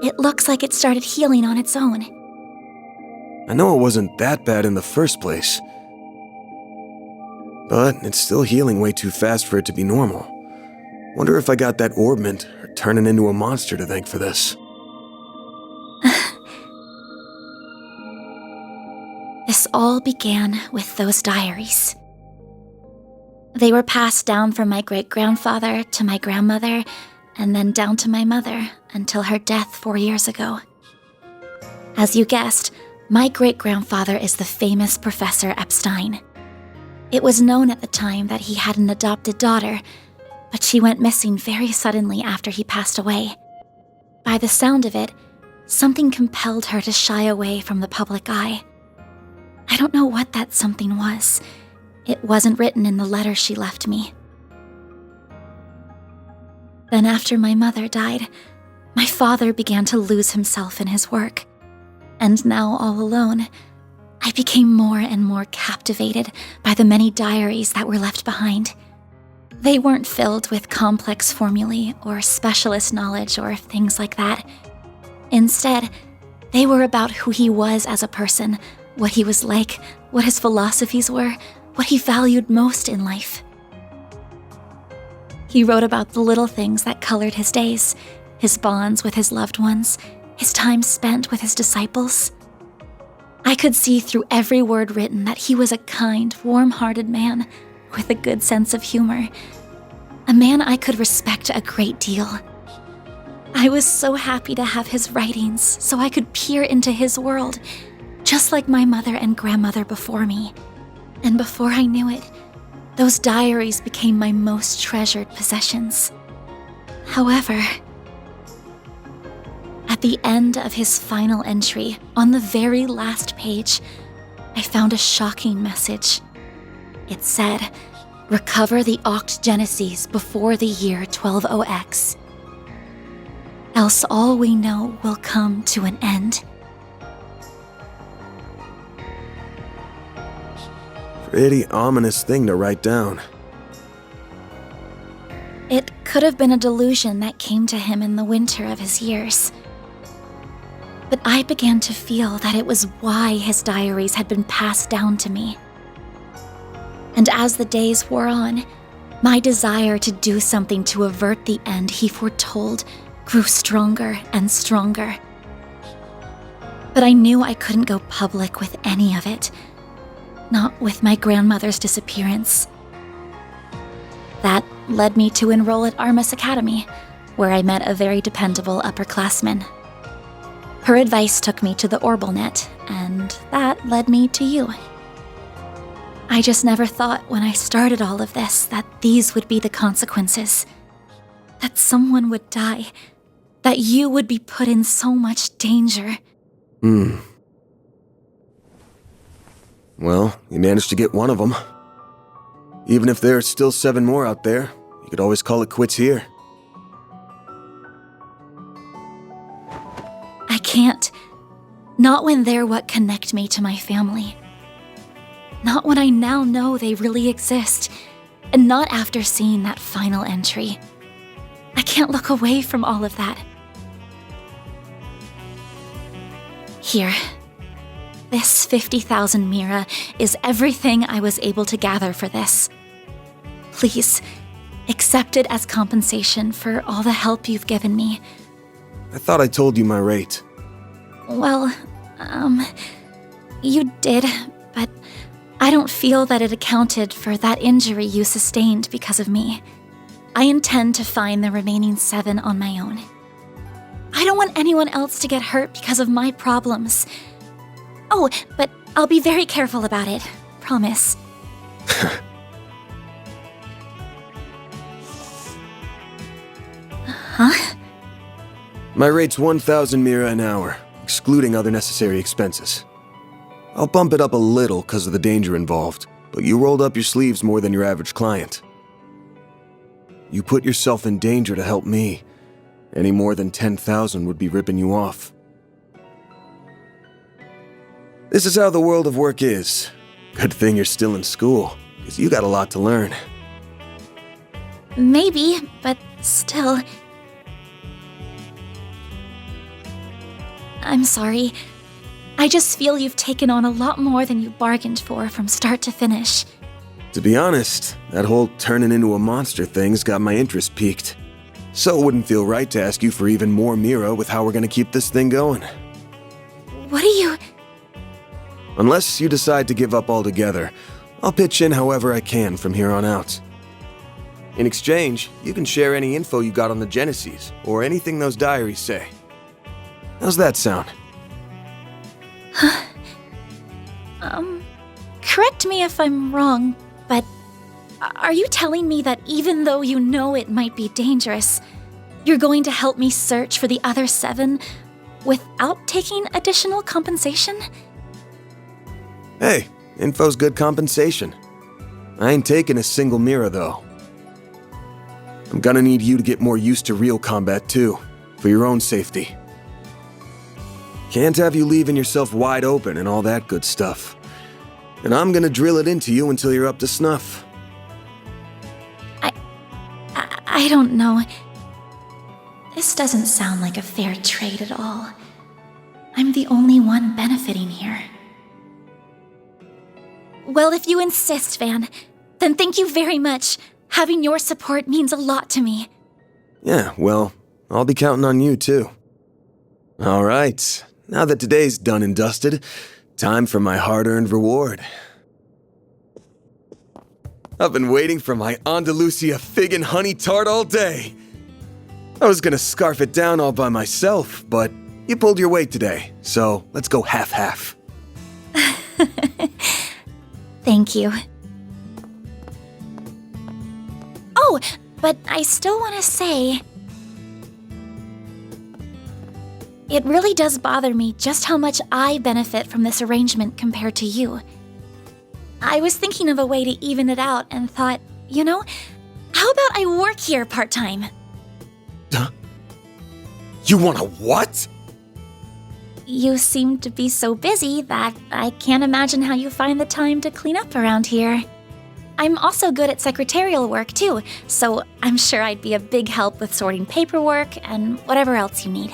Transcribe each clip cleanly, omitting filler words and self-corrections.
It looks like it started healing on its own. I know it wasn't that bad in the first place, but it's still healing way too fast for it to be normal. Wonder if I got that orbment or turning into a monster to thank for this. This all began with those diaries. They were passed down from my great-grandfather to my grandmother, and then down to my mother until her death 4 years ago. As you guessed, my great-grandfather is the famous Professor Epstein. It was known at the time that he had an adopted daughter, but she went missing very suddenly after he passed away. By the sound of it, something compelled her to shy away from the public eye. I don't know what that something was. It wasn't written in the letter she left me. Then after my mother died, my father began to lose himself in his work. And now all alone, I became more and more captivated by the many diaries that were left behind. They weren't filled with complex formulae or specialist knowledge or things like that. Instead, they were about who he was as a person, what he was like, what his philosophies were, what he valued most in life. He wrote about the little things that colored his days, his bonds with his loved ones, his time spent with his disciples. I could see through every word written that he was a kind, warm-hearted man with a good sense of humor, a man I could respect a great deal. I was so happy to have his writings so I could peer into his world, just like my mother and grandmother before me. And before I knew it, those diaries became my most treasured possessions. However, at the end of his final entry, on the very last page, I found a shocking message. It said, "Recover the Octogeneses before the year 120X. Else all we know will come to an end." Pretty ominous thing to write down. It could have been a delusion that came to him in the winter of his years. But I began to feel that it was why his diaries had been passed down to me. And as the days wore on, my desire to do something to avert the end he foretold grew stronger and stronger. But I knew I couldn't go public with any of it. Not with my grandmother's disappearance. That led me to enroll at Armus Academy, where I met a very dependable upperclassman. Her advice took me to the Orbalnet, and that led me to you. I just never thought when I started all of this that these would be the consequences. That someone would die. That you would be put in so much danger. Well, you managed to get one of them. Even if there are still 7 more out there, you could always call it quits here. I can't. Not when they're what connect me to my family. Not when I now know they really exist, and not after seeing that final entry. I can't look away from all of that. Here. This 50,000 Mira is everything I was able to gather for this. Please, accept it as compensation for all the help you've given me. I thought I told you my rate. Well, you did, but I don't feel that it accounted for that injury you sustained because of me. I intend to find the remaining 7 on my own. I don't want anyone else to get hurt because of my problems. Oh, but I'll be very careful about it. Promise. Huh? My rate's 1,000 Mira an hour, excluding other necessary expenses. I'll bump it up a little because of the danger involved, but you rolled up your sleeves more than your average client. You put yourself in danger to help me. Any more than 10,000 would be ripping you off. This is how the world of work is. Good thing you're still in school, because you got a lot to learn. Maybe, but still. I'm sorry. I just feel you've taken on a lot more than you bargained for from start to finish. To be honest, that whole turning into a monster thing's got my interest piqued. So it wouldn't feel right to ask you for even more Mira with how we're gonna keep this thing going. What are you... Unless you decide to give up altogether, I'll pitch in however I can from here on out. In exchange, you can share any info you got on the Genesis, or anything those diaries say. How's that sound? Correct me if I'm wrong, but are you telling me that even though you know it might be dangerous, you're going to help me search for the other 7 without taking additional compensation? Hey, info's good compensation. I ain't taking a single Mira, though. I'm gonna need you to get more used to real combat, too, for your own safety. Can't have you leaving yourself wide open and all that good stuff. And I'm gonna drill it into you until you're up to snuff. I don't know. This doesn't sound like a fair trade at all. I'm the only one benefiting here. Well, if you insist, Van, then thank you very much. Having your support means a lot to me. Yeah, well, I'll be counting on you, too. All right, now that today's done and dusted, time for my hard-earned reward. I've been waiting for my Andalusia fig and honey tart all day. I was gonna scarf it down all by myself, but you pulled your weight today, so let's go half-half. Thank you. Oh, but I still want to say... It really does bother me just how much I benefit from this arrangement compared to you. I was thinking of a way to even it out and thought, you know, how about I work here part-time? You want a what? You seem to be so busy that I can't imagine how you find the time to clean up around here. I'm also good at secretarial work too, so I'm sure I'd be a big help with sorting paperwork and whatever else you need.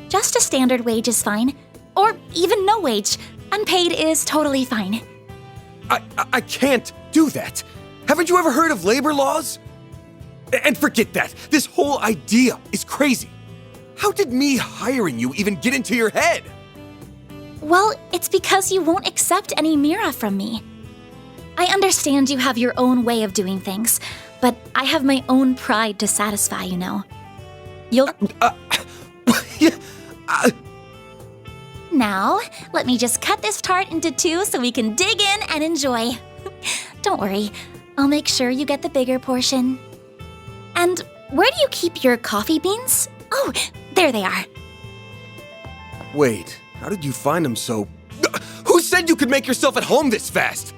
Just a standard wage is fine, or even no wage. Unpaid is totally fine. I can't do that. Haven't you ever heard of labor laws? And forget that. This whole idea is crazy. How did me hiring you even get into your head? Well, it's because you won't accept any Mira from me. I understand you have your own way of doing things, but I have my own pride to satisfy, you know. You'll... Now, let me just cut this tart into 2 so we can dig in and enjoy. Don't worry, I'll make sure you get the bigger portion. And where do you keep your coffee beans? Oh, there they are. Wait, how did you find them so... Who said you could make yourself at home this fast?